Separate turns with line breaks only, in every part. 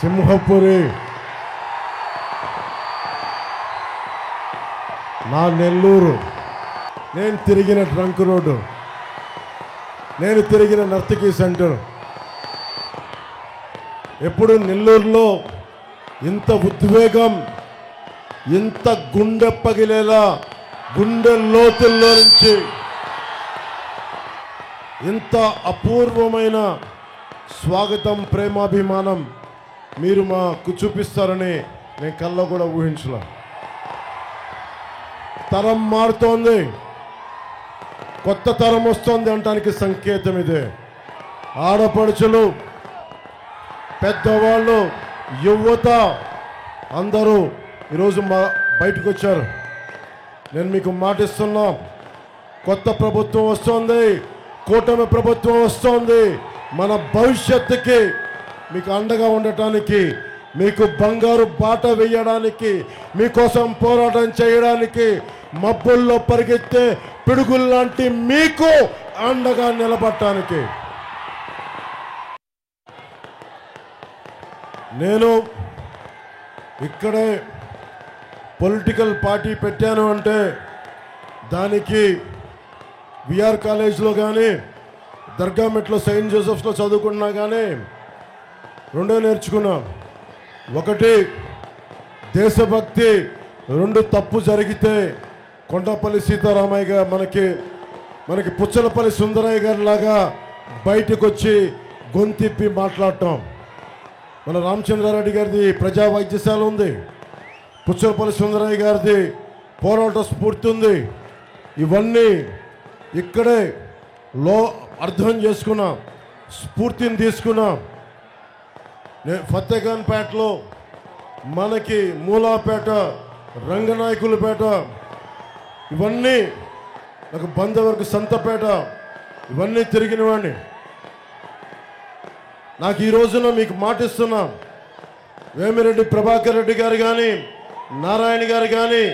సింహపురి నా నెల్లూరు, నేను తిరిగిన ట్రంక్ రోడ్డు, నేను తిరిగిన నర్తకీ సెంటర్. ఎప్పుడు నెల్లూరులో ఇంత ఉద్వేగం, ఇంత గుండె పగిలేలా గుండె లోతుల్లో నుంచి ఇంత అపూర్వమైన స్వాగతం, ప్రేమాభిమానం మీరు మాకు చూపిస్తారని నేను కల్లో కూడా ఊహించలే. తరం మారుతోంది, కొత్త తరం వస్తోంది అనడానికి సంకేతం ఇదే. ఆడపడుచులు, పెద్దవాళ్ళు, యువత అందరూ ఈరోజు బయటకు వచ్చారు. నేను మీకు మాటిస్తున్నా, కొత్త ప్రభుత్వం వస్తోంది, కూటమి ప్రభుత్వం వస్తోంది. మన భవిష్యత్తుకి మీకు అండగా ఉండటానికి, మీకు బంగారు బాట వేయడానికి, మీకోసం పోరాటం చేయడానికి, మబ్బుల్లో పరిగెత్తే పిడుగుల్లాంటి మీకు అండగా నిలబడటానికి. నేను ఇక్కడే పొలిటికల్ పార్టీ పెట్టాను అంటే దానికి విఆర్ కాలేజ్లో కానీ, దర్గామెట్లో సెయింట్ జోసెఫ్స్లో చదువుకున్నా కానీ రెండో నేర్చుకున్నా. ఒకటి దేశభక్తి, రెండు తప్పు జరిగితే కొండపల్లి సీతారామయ్య గారు మనకి పుచ్చలపల్లి సుందరయ్య గారి లాగా బయటకు వచ్చి గొంతిప్పి మాట్లాడటం. మన రామచంద్రారెడ్డి గారిది ప్రజా వైద్యశాల ఉంది, పుచ్చలపల్లి సుందరయ్య గారిది పోరాట స్ఫూర్తి ఉంది. ఇవన్నీ ఇక్కడే అర్థం చేసుకున్నా, స్ఫూర్తిని తీసుకున్నా. ఫతేఖాన్పేటలో మనకి మూలాపేట, రంగనాయకులపేట, ఇవన్నీ నాకు బంధవరకు సంతపేట, ఇవన్నీ తిరిగిన వాడిని. నాకు ఈ రోజున మీకు మాటిస్తున్నా, వేమిరెడ్డి ప్రభాకర్ రెడ్డి గారు కానీ, నారాయణ గారు కానీ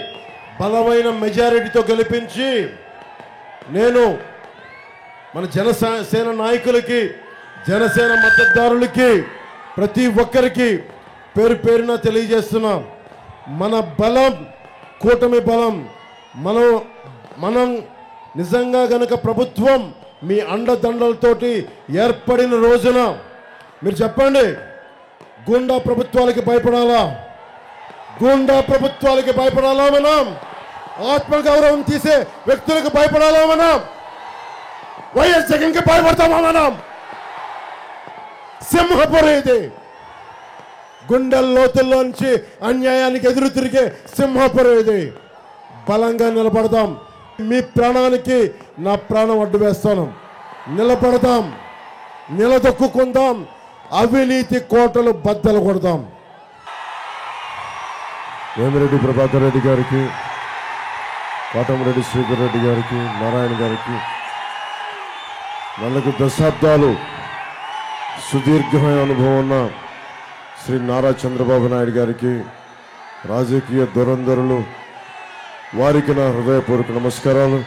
బలమైన మెజారిటీతో గెలిపించి నేను మన జనసేన నాయకులకి, జనసేన మద్దతుదారులకి, ప్రతి ఒక్కరికి పేరు పేరున తెలియజేస్తున్నాం. మన బలం కూటమి బలం. మనం నిజంగా గనక ప్రభుత్వం మీ అండదండలతోటి ఏర్పడిన రోజున మీరు చెప్పండి, గూండా ప్రభుత్వాలకి భయపడాలా? గూండా ప్రభుత్వాలకి భయపడాలా? మనం ఆత్మగౌరవం తీసే వ్యక్తులకు భయపడాలా? మనం వైఎస్ జగన్కి భయపడతామా? మనం సింహపురి ఇది, గుండె లోతుల్లోంచి అన్యాయానికి ఎదురు తిరిగే సింహపురి ఇది. బలంగా నిలబడదాం. మీ ప్రాణానికి నా ప్రాణం అడ్డు వేస్తాను. నిలబడదాం, నిలదొక్కుందాం, అవినీతి కోటలు బద్దలు కొడదాం. వేమిరెడ్డి ప్రభాకర్ రెడ్డి గారికి, కోటమిరెడ్డి శ్రీధర్ రెడ్డి గారికి, నారాయణ గారికి, 4 దశాబ్దాలు సుదీర్ఘమైన అనుభవం ఉన్న శ్రీ నారా చంద్రబాబు నాయుడు గారికి, రాజకీయ దురంధరులు వారికి నా హృదయపూర్వక నమస్కారాలు.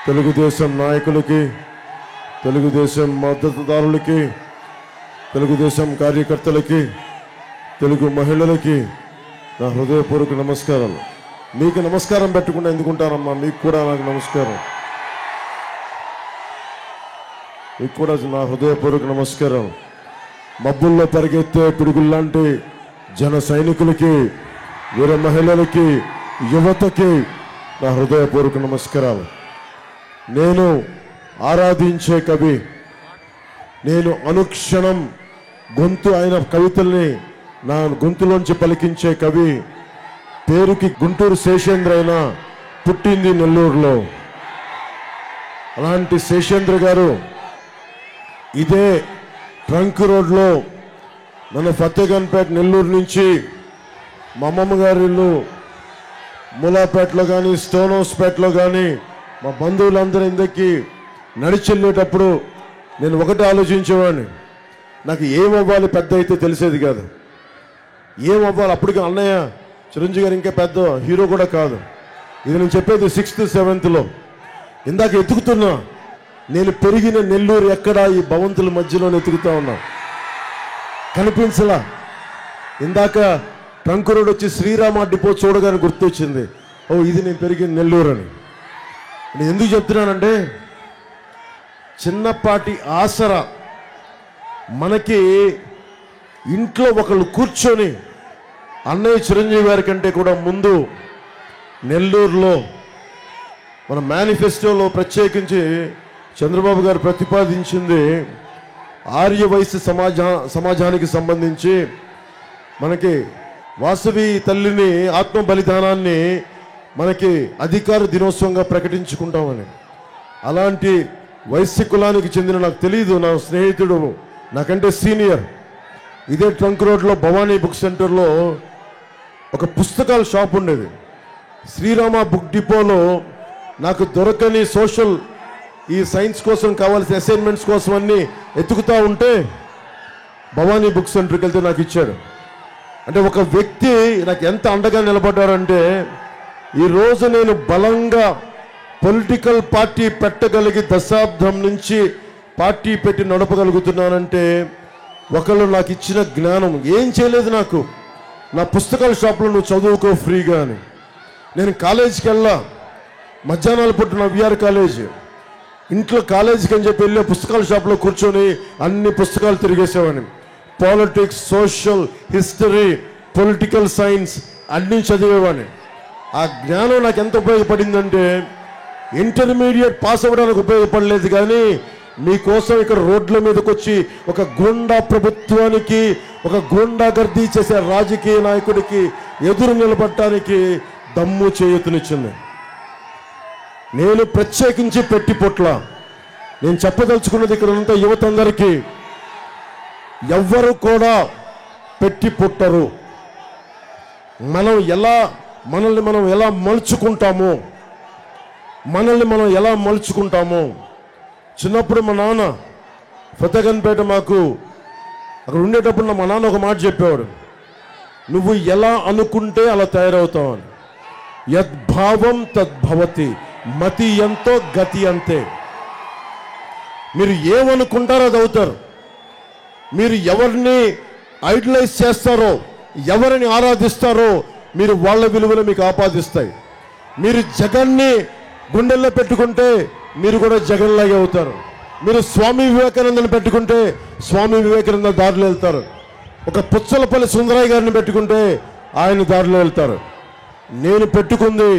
తెలుగుదేశం నాయకులకి, తెలుగుదేశం మద్దతుదారులకి, తెలుగుదేశం కార్యకర్తలకి, తెలుగు మహిళలకి నా హృదయపూర్వక నమస్కారాలు. మీకు నమస్కారం పెట్టకుండా ఎందుకుంటారమ్మా? మీకు కూడా నాకు నమస్కారం. మీకు కూడా నా హృదయపూర్వక నమస్కారం. మబ్బుల్లో పరిగెత్తే పిడుగుల్లాంటి జన సైనికులకి, వీర మహిళలకి, యువతకి నా హృదయపూర్వక నమస్కారాలు. నేను ఆరాధించే కవి, నేను అనుక్షణం గొంతు అయిన కవితల్ని నా గొంతులోంచి పలికించే కవి, పేరుకి గుంటూరు శేషేంద్ర అయినా పుట్టింది నెల్లూరులో. అలాంటి శేషేంద్ర గారు ఇదే ట్రంక్ రోడ్లో మన ఫతేఖాన్పేట నెల్లూరు నుంచి మా అమ్మమ్మ గారి ఇల్లు మూలాపేటలో కానీ, స్టోన్ హౌస్పేటలో కానీ మా బంధువులందరూ ఇందకి నడిచెళ్ళేటప్పుడు నేను ఒకటి ఆలోచించేవాడిని, నాకు ఏమవ్వాలి పెద్ద అయితే తెలిసేది కాదు. ఏమవ్వాలి అప్పటికి అన్నయ్య చిరంజీవి గారు ఇంకా పెద్ద హీరో కూడా కాదు. ఇది నేను చెప్పేది 6th 7th ఇందాక ఎతుకుతున్నా. నేను పెరిగిన నెల్లూరు ఎక్కడా? ఈ భవంతుల మధ్యలో ఎతుకుతా ఉన్నా, కనిపించలా. ఇందాక ట్రంక్ రోడ్ వచ్చి శ్రీరామ డిపో చూడగానే గుర్తొచ్చింది, ఓ ఇది నేను పెరిగిన నెల్లూరు అని. నేను ఎందుకు చెప్తున్నానంటే, చిన్నపాటి ఆసరా మనకి ఇంట్లో ఒకళ్ళు కూర్చొని అన్నయ్య చిరంజీవి గారి కంటే కూడా ముందు నెల్లూరులో మన మేనిఫెస్టోలో ప్రత్యేకించి చంద్రబాబు గారు ప్రతిపాదించింది ఆర్య వయసు సమాజానికి సంబంధించి మనకి వాసవి తల్లిని ఆత్మ బలిదానాన్ని మనకి అధికార దినోత్సవంగా ప్రకటించుకుంటామని. అలాంటి వైశ్య కులానికి చెందిన, నాకు తెలియదు, నా స్నేహితుడు నాకంటే సీనియర్, ఇదే ట్రంక్ రోడ్లో భవానీ బుక్ సెంటర్లో ఒక పుస్తకాల షాప్ ఉండేది. శ్రీరామ బుక్ డిపోలో నాకు దొరకని సోషల్ ఈ సైన్స్ కోసం కావాల్సిన అసైన్మెంట్స్ కోసం అన్నీ ఎత్తుకుతా ఉంటే భవానీ బుక్ సెంటర్కి వెళ్తే నాకు ఇచ్చాడు. అంటే ఒక వ్యక్తి నాకు ఎంత అండగా నిలబడ్డాడంటే, ఈరోజు నేను బలంగా పొలిటికల్ పార్టీ పెట్టగలిగి దశాబ్దం నుంచి పార్టీ పెట్టి నడపగలుగుతున్నానంటే ఒకళ్ళు నాకు ఇచ్చిన జ్ఞానం. ఏం చేయలేదు నాకు, నా పుస్తకాల షాప్లో నువ్వు చదువుకో ఫ్రీగా అని. నేను కాలేజీకి వెళ్ళా, మధ్యాహ్నాలు పుట్టిన విఆర్ కాలేజ్, ఇంట్లో కాలేజీకి అని చెప్పి వెళ్ళే పుస్తకాల షాప్లో కూర్చొని అన్ని పుస్తకాలు తిరిగేసేవాడిని. Politics, social, history, political science అన్నీ చదివేవాడిని. ఆ జ్ఞానం నాకు ఎంత ఉపయోగపడిందంటే, ఇంటర్మీడియట్ పాస్ అవ్వడానికి ఉపయోగపడలేదు, కానీ మీకోసం ఇక్కడ రోడ్ల మీదకి వచ్చి ఒక గూండా ప్రభుత్వానికి, ఒక గూండాగర్దీ చేసే రాజకీయ నాయకుడికి ఎదురు నిలబడటానికి దమ్ము చేయూతనిచ్చింది. నేను ప్రత్యేకించి పెట్టి పొట్ల నేను చెప్పదలుచుకున్నది ఇక్కడ ఉన్న యువత అందరికీ, ఎవ్వరు కూడా పెట్టి పుట్టరు. మనల్ని మనం ఎలా మలుచుకుంటామో. చిన్నప్పుడు మా నాన్న ఫతేగన్పేట మాకు అక్కడ ఉండేటప్పుడు మా నాన్న ఒక మాట చెప్పేవాడు, నువ్వు ఎలా అనుకుంటే అలా తయారవుతావు అని. యద్భావం తద్భవతి, మతి ఎంతో గతి అంతే. మీరు ఏమనుకుంటారో అది అవుతారు. మీరు ఎవరిని ఐడలైజ్ చేస్తారో, ఎవరిని ఆరాధిస్తారో, మీరు వాళ్ళ విలువలు మీకు ఆపాదిస్తాయి. మీరు జగన్ని గుండెల్లో పెట్టుకుంటే మీరు కూడా జగన్లాగే అవుతారు. మీరు స్వామి వివేకానందని పెట్టుకుంటే స్వామి వివేకానంద దారిలో వెళ్తారు. ఒక పుచ్చలపల్లి సుందరయ్య గారిని పెట్టుకుంటే ఆయన దారిలో వెళ్తారు. నేను పెట్టుకుంది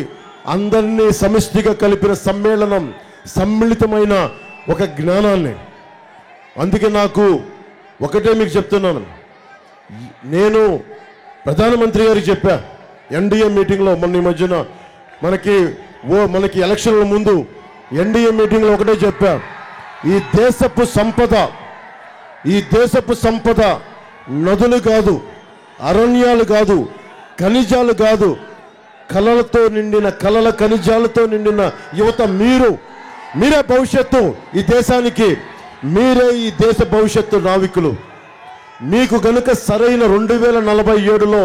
అందరినీ సమిష్టిగా కలిపిన సమ్మేళనం, సమ్మిళితమైన ఒక జ్ఞానాన్ని. అందుకే నాకు ఒకటే మీకు చెప్తున్నాను, నేను ప్రధానమంత్రి గారికి చెప్పా ఎన్డీఏ మీటింగ్లో, మొన్న ఈ మధ్యన మనకి ఎలక్షన్ల ముందు ఎన్డీఏ మీటింగ్లో ఒకటే చెప్పా, ఈ దేశపు సంపద నదులు కాదు, అరణ్యాలు కాదు, ఖనిజాలు కాదు, కలల ఖనిజాలతో నిండిన యువత మీరే భవిష్యత్తు ఈ దేశానికి, మీరే ఈ దేశ భవిష్యత్తు నావికులు. మీకు గనుక సరైన 2047లో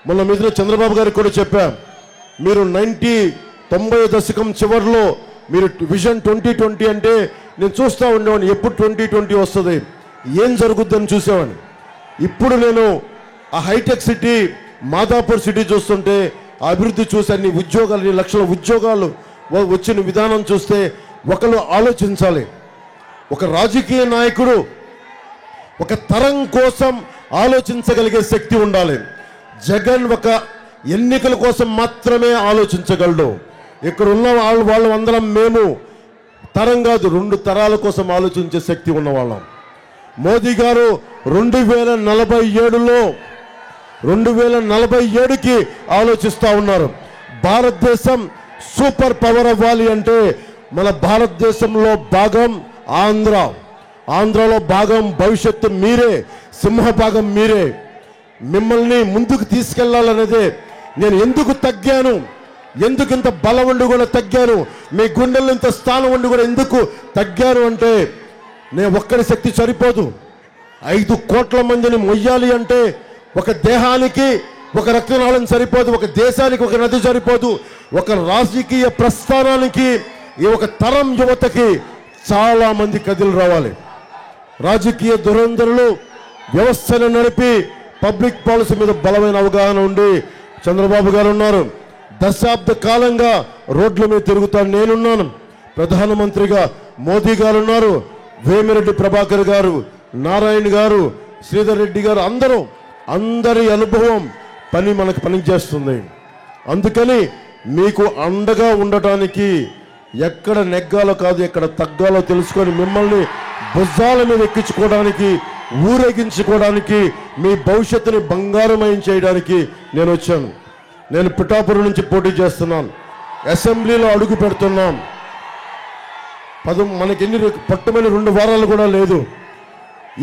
మొన్న మీద చంద్రబాబు గారికి కూడా చెప్పా, మీరు 90 దశకం చివరిలో మీరు విజన్ 2020 అంటే నేను చూస్తూ ఉండేవాడిని, ఎప్పుడు 2020 వస్తుంది, ఏం జరుగుద్దని చూసేవాడిని. ఇప్పుడు నేను ఆ హైటెక్ సిటీ, మాదాపూర్ సిటీ చూస్తుంటే ఆ అభివృద్ధి చూసి అన్ని లక్షల ఉద్యోగాలు వచ్చిన విధానం చూస్తే ఒకరు ఆలోచించాలి. ఒక రాజకీయ నాయకుడు ఒక తరం కోసం ఆలోచించగలిగే శక్తి ఉండాలి. జగన్ ఒక ఎన్నికల కోసం మాత్రమే ఆలోచించగలడు. ఇక్కడ ఉన్న వాళ్ళు అందరం మేము తరం కాదు, 2 తరాల కోసం ఆలోచించే శక్తి ఉన్నవాళ్ళం. మోదీ గారు 2047కి ఆలోచిస్తూ ఉన్నారు. భారతదేశం సూపర్ పవర్ అవ్వాలి అంటే మన భారతదేశంలో భాగం ఆంధ్రాలో భాగం భవిష్యత్తు మీరే, సింహభాగం మీరే. మిమ్మల్ని ముందుకు తీసుకెళ్లాలనేదే. నేను ఎందుకు తగ్గాను, ఎందుకు ఇంత బలం ఉండి కూడా తగ్గాను, మీ గుండెల్లో ఇంత స్థానం ఉండి కూడా ఎందుకు తగ్గాను అంటే, నేను ఒక్కడి శక్తి సరిపోదు. 5 కోట్ల మందిని మొయ్యాలి అంటే ఒక దేహానికి ఒక రక్తనాళం సరిపోదు, ఒక దేశానికి ఒక నది సరిపోదు, ఒక రాజకీయ ప్రస్థానానికి ఈ ఒక తరం యువతకి చాలా మంది కదిలి రావాలి. రాజకీయ దురంధరులు వ్యవస్థను నడిపి పబ్లిక్ పాలసీ మీద బలమైన అవగాహన ఉండి చంద్రబాబు గారు ఉన్నారు. దశాబ్ద కాలంగా రోడ్ల మీద తిరుగుతాను నేనున్నాను. ప్రధానమంత్రిగా మోదీ గారు ఉన్నారు, వేమిరెడ్డి ప్రభాకర్ గారు, నారాయణ గారు, శ్రీధర్ రెడ్డి గారు, అందరి అనుభవం మనకు పనిచేస్తుంది. అందుకని మీకు అండగా ఉండటానికి ఎక్కడ నెగ్గాలో కాదు ఎక్కడ తగ్గాలో తెలుసుకొని మిమ్మల్ని భుజాల మీద ఎక్కించుకోవడానికి, ఊరేగించుకోవడానికి, మీ భవిష్యత్తుని బంగారమయం చేయడానికి నేను వచ్చాను. నేను పిఠాపురం నుంచి పోటీ చేస్తున్నాను. అసెంబ్లీలో అడుగు పెడుతున్నాం. మనకి పట్టుమని 2 వారాలు కూడా లేదు.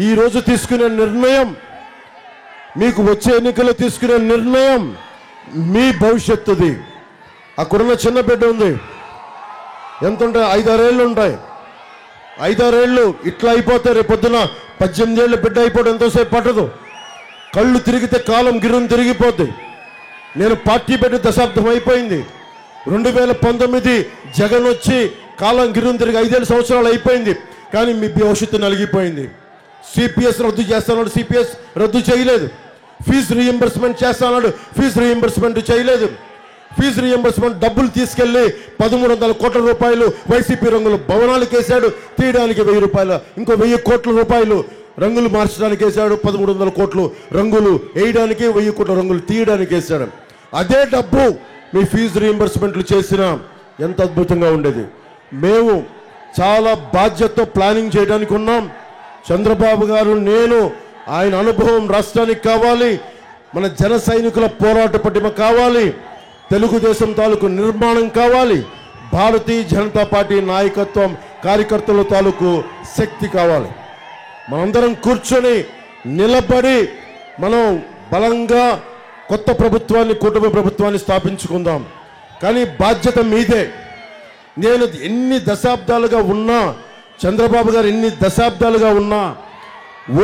ఈరోజు తీసుకునే నిర్ణయం, మీకు వచ్చే ఎన్నికల్లో తీసుకునే నిర్ణయం మీ భవిష్యత్తుది. అక్కడున్న చిన్న బిడ్డ ఉంది, ఎంత ఉంటాయి? 5-6 ఏళ్ళు ఉంటాయి. 5-6 ఏళ్ళు ఇట్లా అయిపోతే రేపొద్దున 18 ఏళ్ళ బిడ్డ అయిపోవడం ఎంతోసేపు పట్టదు. కళ్ళు తిరిగితే కాలం గిరుని తిరిగిపోద్ది. నేను పార్టీ పెట్టి దశాబ్దం అయిపోయింది. 2019 జగన్ వచ్చి కాలం గిరుని తిరిగి 5 సంవత్సరాలు అయిపోయింది. కానీ మీ భవిష్యత్తు నలిగిపోయింది. సిపిఎస్ రద్దు చేస్తాడు, సిపిఎస్ రద్దు చేయలేదు. ఫీజు రీఎంబర్స్మెంట్ చేస్తాడు, ఫీజు రీఎంబర్స్మెంట్ చేయలేదు. ఫీజు రీఎంబర్స్మెంట్ డబ్బులు తీసుకెళ్లి 1300 కోట్ల రూపాయలు వైసీపీ రంగులు భవనాలకు వేశాడు, తీయడానికి 1000 రూపాయలు, ఇంకో 1000 కోట్ల రూపాయలు రంగులు మార్చడానికి వేశాడు. 1300 కోట్లు రంగులు వేయడానికి, 1000 కోట్ల రంగులు తీయడానికి వేశాడు. అదే డబ్బు మీ ఫీజు రీఎంబర్స్మెంట్లు చేసినా ఎంత అద్భుతంగా ఉండేది. మేము చాలా బాధ్యతతో ప్లానింగ్ చేయడానికి ఉన్నాం. చంద్రబాబు గారు, నేను, ఆయన అనుభవం రాష్ట్రానికి కావాలి. మన జన సైనికుల పోరాట పటిమ కావాలి. తెలుగుదేశం తాలూకు నిర్మాణం కావాలి. భారతీయ జనతా పార్టీ నాయకత్వం, కార్యకర్తల తాలూకు శక్తి కావాలి. మనందరం కూర్చొని నిలబడి మనం బలంగా కొత్త ప్రభుత్వాన్ని, కుటుంబ ప్రభుత్వాన్ని స్థాపించుకుందాం. కానీ బాధ్యత మీదే. నేను ఎన్ని దశాబ్దాలుగా ఉన్నా, చంద్రబాబు గారు ఎన్ని దశాబ్దాలుగా ఉన్నా,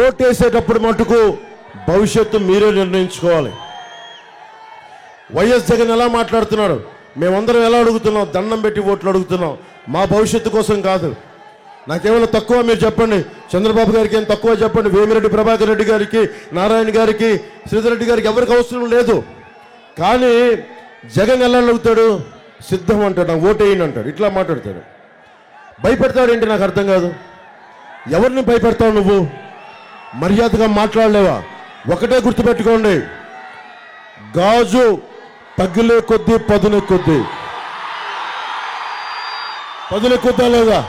ఓటేసేటప్పుడు మటుకు భవిష్యత్తు మీరే నిర్ణయించుకోవాలి. వైఎస్ జగన్ ఎలా మాట్లాడుతున్నాడు, మేమందరం ఎలా అడుగుతున్నాం, దండం పెట్టి ఓట్లు అడుగుతున్నాం. మా భవిష్యత్తు కోసం కాదు. నాకేమైనా తక్కువ మీరు చెప్పండి, చంద్రబాబు గారికి ఏం తక్కువ చెప్పండి, వేమిరెడ్డి ప్రభాకర్ రెడ్డి గారికి, నారాయణ గారికి, శ్రీధర్ రెడ్డి గారికి ఎవరికి అవసరం లేదు. కానీ జగన్ ఎలా అడుగుతాడు, సిద్ధం అంటాడు, ఓటేయని అంటాడు, ఇట్లా మాట్లాడతాడు. భయపెడతాడు ఏంటి నాకు అర్థం కాదు. ఎవరిని భయపెడతావు నువ్వు? మర్యాదగా మాట్లాడలేవా? ఒకటే గుర్తుపెట్టుకోండి, గాజు తగ్గులే కొద్దీ పదునే కొద్దీ. పదునే కొద్దా లేదా?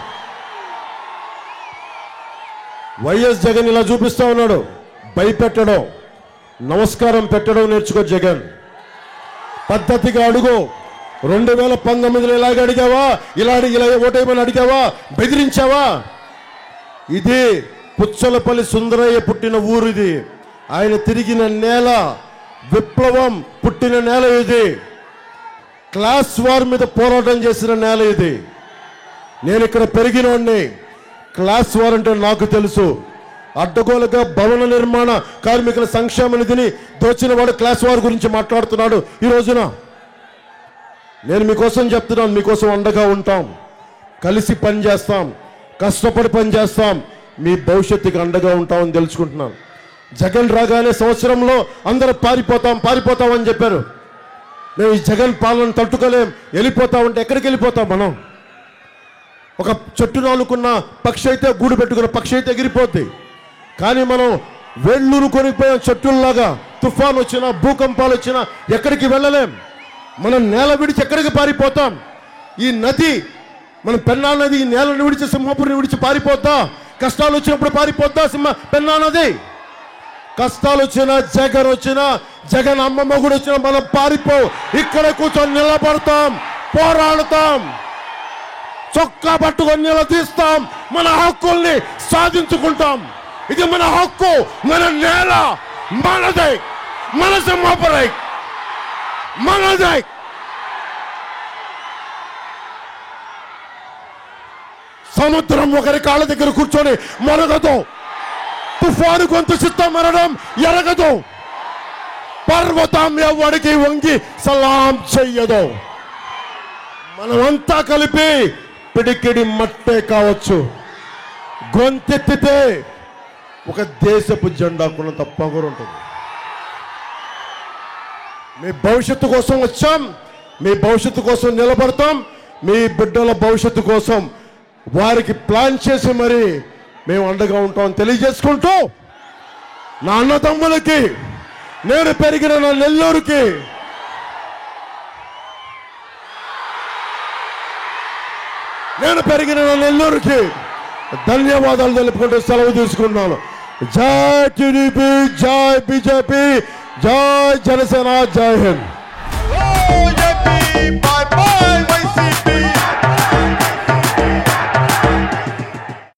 వైఎస్ జగన్ ఇలా చూపిస్తా ఉన్నాడు. భయపెట్టడం, నమస్కారం పెట్టడం నేర్చుకో జగన్. పద్ధతిగా అడుగు. 2019లో ఇలాగ అడిగావా, ఇలా ఓటేయమని అడిగావా, బెదిరించావా? ఇది పుచ్చలపల్లి సుందరయ్య పుట్టిన ఊరు. ఇది ఆయన తిరిగిన నేల, విప్లవం పుట్టిన నేల ఇది. క్లాస్ వార్ మీద పోరాటం చేసిన నేల ఇది. నేను ఇక్కడ పెరిగినోడిని. క్లాస్ వార్ అంటే నాకు తెలుసు. అడ్డగోలుగా భవన నిర్మాణ కార్మికుల సంక్షేమ నిధిని దోచిన వాడు క్లాస్ వార్ గురించి మాట్లాడుతున్నాడు ఈ రోజున. నేను మీకోసం చెప్తున్నాను, మీకోసం అండగా ఉంటాం, కలిసి పనిచేస్తాం, కష్టపడి పనిచేస్తాం, మీ భవిష్యత్తుకి అండగా ఉంటామని తెలుసుకుంటున్నాను. జగన్ రాగానే సంవత్సరంలో అందరూ పారిపోతాం అని చెప్పారు. మేము ఈ జగన్ పాలన తట్టుకోలేం, వెళ్ళిపోతామంటే ఎక్కడికి వెళ్ళిపోతాం మనం? ఒక చెట్టు నాలుకున్న పక్షి అయితే, గూడు పెట్టుకున్న పక్షి అయితే ఎగిరిపోద్ది. కానీ మనం వేళ్ళూరు కొనిపోయాం చెట్టుల్లాగా. తుఫాన్ వచ్చినా, భూకంపాలు వచ్చినా ఎక్కడికి వెళ్ళలేం. మనం నేల విడిచి ఎక్కడికి పారిపోతాం? ఈ నది, మన పెన్నా నది ఈ నేలను విడిచి సింహపురిని విడిచి పారిపోద్దా? కష్టాలు వచ్చినప్పుడు పారిపోద్దా పెన్నా నది? కష్టాలు వచ్చినా, జగన్ వచ్చినా, జగన్ అమ్మమ్మ కూడా వచ్చినా మనం పారిపో. ఇక్కడ కూర్చొని నిలబడతాం, పోరాడతాం, చొక్కా పట్టుకొని నిలదీస్తాం, మన హక్కుల్ని సాధించుకుంటాం. ఇది మన హక్కు, మన నేల మనదే, మన సింహపురి మనదే. సముద్రం ఒకరి కాళ్ళ దగ్గర కూర్చొని మొరగదు. తుఫాను గొంతు చిత్తం మరణం ఎరగదు. పర్వతం ఎవడికి వంగి సలాం చెయ్యదు. మనమంతా కలిపి పిడికిడి మట్టే కావచ్చు, గొంతెత్తితే ఒక దేశపు జెండా కొనంత పొగరు ఉంటుంది. మీ భవిష్యత్తు కోసం వచ్చాం, మీ భవిష్యత్తు కోసం నిలబడతాం, మీ బిడ్డల భవిష్యత్తు కోసం వారికి ప్లాన్ చేసి మరి మేము అండగా ఉంటాం తెలియజేసుకుంటూ, నా అన్నదమ్ములకి, నేను పెరిగిన నా నెల్లూరుకి ధన్యవాదాలు తెలుపుకుంటూ సెలవు తీసుకున్నాను. జై టీడీపీ, జై బీజేపీ, జై జనసేన, జై హింద్.